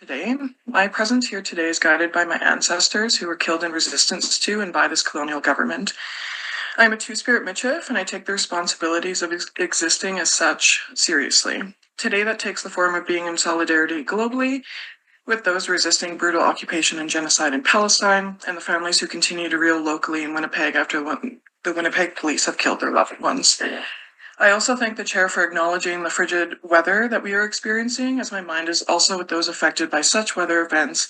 today. My presence here today is guided by my ancestors who were killed in resistance to and by this colonial government. I am a Two-Spirit Michif, and I take the responsibilities of existing as such seriously. Today that takes the form of being in solidarity globally with those resisting brutal occupation and genocide in Palestine, and the families who continue to reel locally in Winnipeg after the Winnipeg police have killed their loved ones. I also thank the chair for acknowledging the frigid weather that we are experiencing, as my mind is also with those affected by such weather events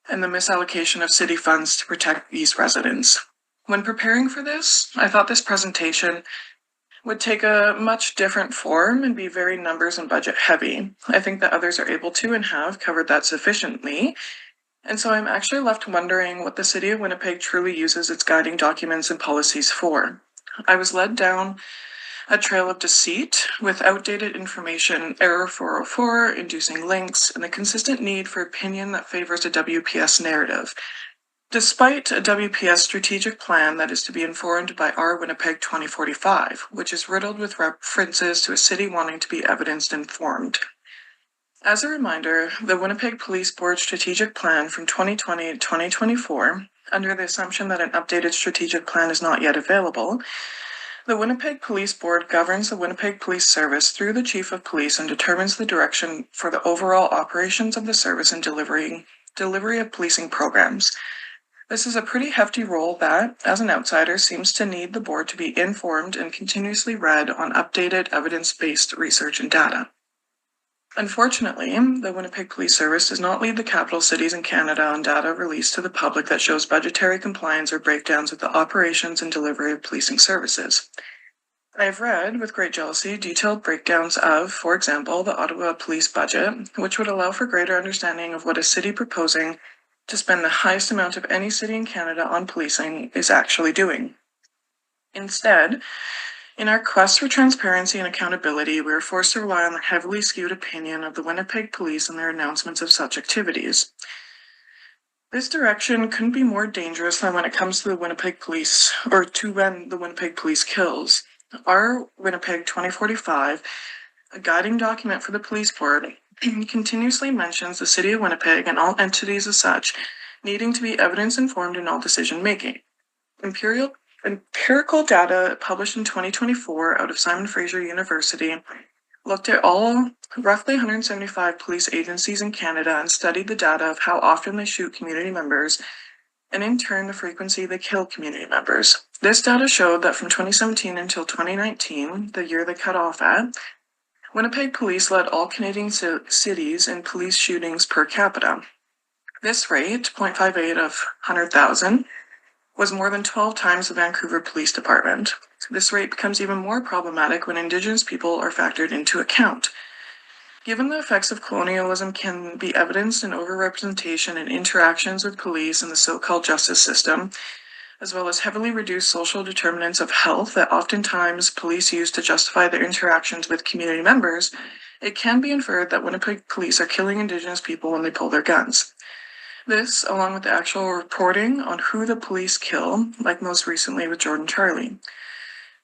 and the misallocation of city funds to protect these residents. When preparing for this, I thought this presentation would take a much different form and be very numbers and budget heavy. I think that others are able to and have covered that sufficiently. And so I'm actually left wondering what the City of Winnipeg truly uses its guiding documents and policies for. I was led down a trail of deceit with outdated information, error 404, inducing links, and the consistent need for opinion that favors a WPS narrative. Despite a WPS strategic plan that is to be informed by our Winnipeg 2045, which is riddled with references to a city wanting to be evidence-informed. As a reminder, the Winnipeg Police Board strategic plan from 2020 to 2024, under the assumption that an updated strategic plan is not yet available, the Winnipeg Police Board governs the Winnipeg Police Service through the Chief of Police and determines the direction for the overall operations of the service and delivery of policing programs. This is a pretty hefty role that, as an outsider, seems to need the board to be informed and continuously read on updated evidence-based research and data. Unfortunately, the Winnipeg Police Service does not lead the capital cities in Canada on data released to the public that shows budgetary compliance or breakdowns with the operations and delivery of policing services. I have read, with great jealousy, detailed breakdowns of, for example, the Ottawa police budget, which would allow for greater understanding of what a city proposing to spend the highest amount of any city in Canada on policing is actually doing. Instead, in our quest for transparency and accountability, we are forced to rely on the heavily skewed opinion of the Winnipeg Police and their announcements of such activities. This direction couldn't be more dangerous than when it comes to the Winnipeg Police, or to when the Winnipeg Police kills. Our Winnipeg 2045, a guiding document for the police board, continuously mentions the City of Winnipeg and all entities as such needing to be evidence-informed in all decision-making. Empirical data published in 2024 out of Simon Fraser University looked at all roughly 175 police agencies in Canada and studied the data of how often they shoot community members and in turn the frequency they kill community members. This data showed that from 2017 until 2019, the year they cut off at, Winnipeg Police led all Canadian cities in police shootings per capita. This rate, 0.58 of 100,000, was more than 12 times the Vancouver Police Department. This rate becomes even more problematic when Indigenous people are factored into account. Given the effects of colonialism can be evidenced in overrepresentation in interactions with police and the so-called justice system, as well as heavily reduced social determinants of health that oftentimes police use to justify their interactions with community members, it can be inferred that Winnipeg police are killing Indigenous people when they pull their guns. This, along with the actual reporting on who the police kill, like most recently with Jordan Charlie.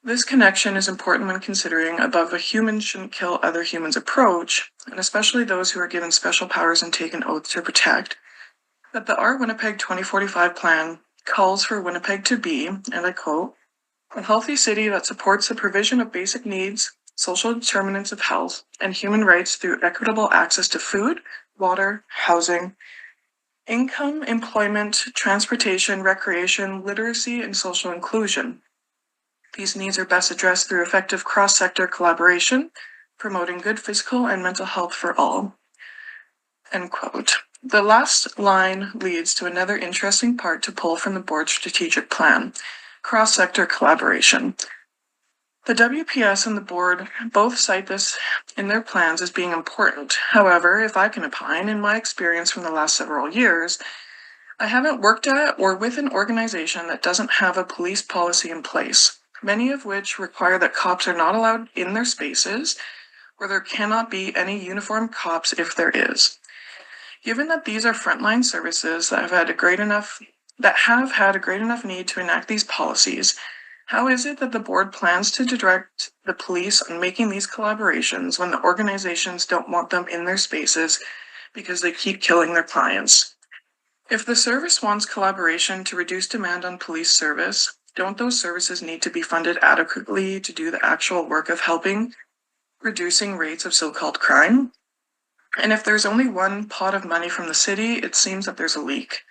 This connection is important when considering above a human shouldn't kill other humans approach, and especially those who are given special powers and take an oath to protect, that the Our Winnipeg 2045 plan calls for Winnipeg to be, and I quote, a healthy city that supports the provision of basic needs, social determinants of health, and human rights through equitable access to food, water, housing, income, employment, transportation, recreation, literacy, and social inclusion. These needs are best addressed through effective cross-sector collaboration, promoting good physical and mental health for all. End quote. The last line leads to another interesting part to pull from the board's strategic plan, cross-sector collaboration. The WPS and the board both cite this in their plans as being important. However, if I can opine, in my experience from the last several years, I haven't worked at or with an organization that doesn't have a police policy in place, many of which require that cops are not allowed in their spaces, or there cannot be any uniformed cops if there is. Given that these are frontline services that have had a great enough need to enact these policies, how is it that the board plans to direct the police on making these collaborations when the organizations don't want them in their spaces because they keep killing their clients. If the service wants collaboration to reduce demand on police service, don't those services need to be funded adequately to do the actual work of helping reducing rates of so-called crime? And if there's only one pot of money from the city, it seems that there's a leak.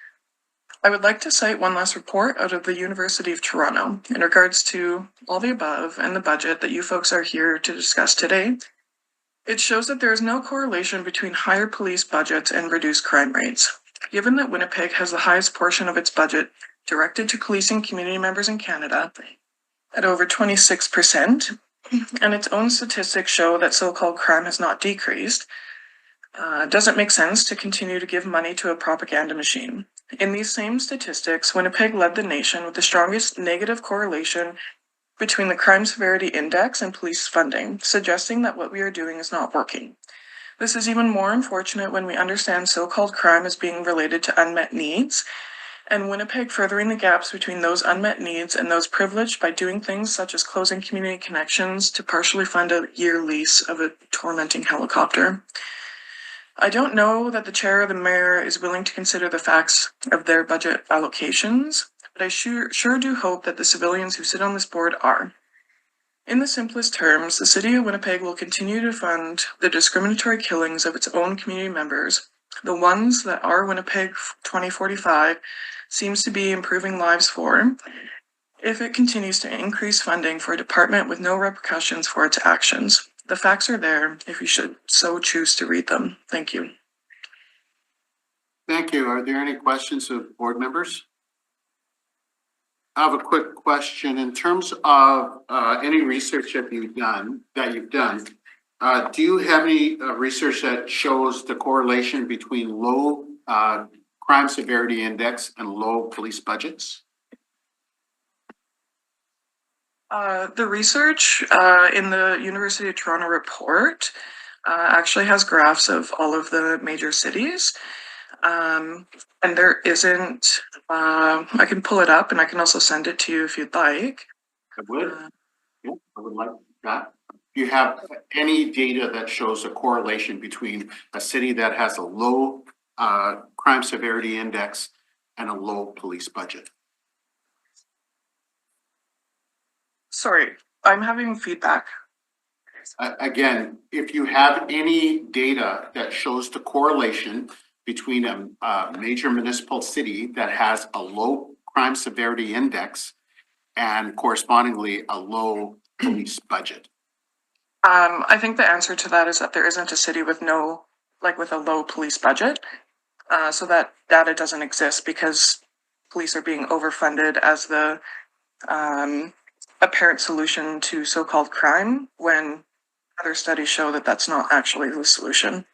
I would like to cite one last report out of the University of Toronto in regards to all the above and the budget that you folks are here to discuss today. It shows that there is no correlation between higher police budgets and reduced crime rates. Given that Winnipeg has the highest portion of its budget directed to policing community members in Canada at over 26%, and its own statistics show that so-called crime has not decreased, doesn't make sense to continue to give money to a propaganda machine. In these same statistics, Winnipeg led the nation with the strongest negative correlation between the crime severity index and police funding, suggesting that what we are doing is not working. This is even more unfortunate when we understand so-called crime as being related to unmet needs, and Winnipeg furthering the gaps between those unmet needs and those privileged by doing things such as closing community connections to partially fund a year lease of a tormenting helicopter. I don't know that the chair or the mayor is willing to consider the facts of their budget allocations, but I sure do hope that the civilians who sit on this board are. In the simplest terms, the City of Winnipeg will continue to fund the discriminatory killings of its own community members, the ones that our Winnipeg 2045 seems to be improving lives for, if it continues to increase funding for a department with no repercussions for its actions. The facts are there if you should so choose to read them. Thank you. Thank you. Are there any questions of board members? I have a quick question. In terms of any research that you've done, do you have any research that shows the correlation between low crime severity index and low police budgets? The research in the University of Toronto report actually has graphs of all of the major cities. And there isn't, I can pull it up and I can also send it to you if you'd like. I would. Yeah, I would like that. Do you have any data that shows a correlation between a city that has a low crime severity index and a low police budget? Sorry, I'm having feedback. Again, if you have any data that shows the correlation between a major municipal city that has a low crime severity index and correspondingly a low police budget. I think the answer to that is that there isn't a city with with a low police budget. So that data doesn't exist because police are being overfunded as the apparent solution to so-called crime, when other studies show that that's not actually the solution.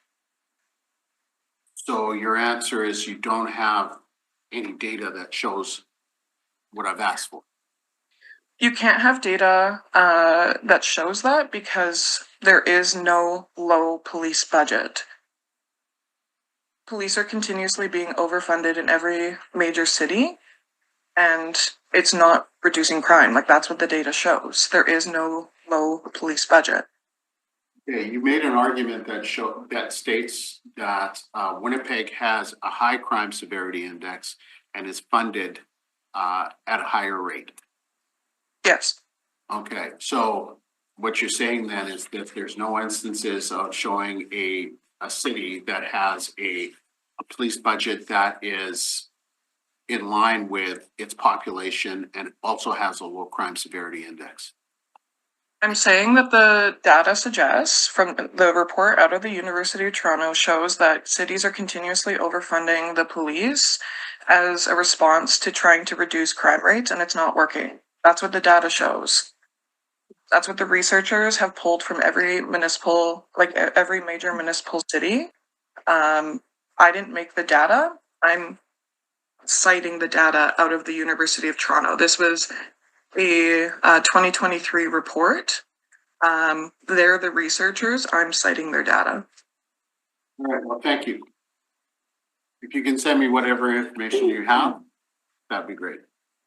So your answer is you don't have any data that shows what I've asked for? You can't have data that shows that because there is no low police budget. Police are continuously being overfunded in every major city, and it's not reducing crime. Like, that's what the data shows. There is no low police budget. Okay, you made an argument that states that Winnipeg has a high crime severity index and is funded at a higher rate. Yes. Okay, so what you're saying then is that there's no instances of showing a city that has a police budget that is in line with its population and also has a low crime severity index. I'm saying that the data suggests from the report out of the University of Toronto shows that cities are continuously overfunding the police as a response to trying to reduce crime rates, and it's not working. That's what the data shows. That's what the researchers have pulled from every municipal, like every major municipal city. I didn't make the data. I'm citing the data out of the University of Toronto. This was a 2023 report. They're the researchers. I'm citing their data. All right, well, thank you. If you can send me whatever information you have, that'd be great.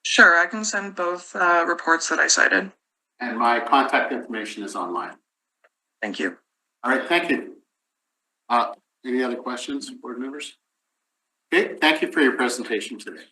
Sure, I can send both reports that I cited. And my contact information is online. Thank you. All right, thank you. Any other questions, board members? Okay, thank you for your presentation today.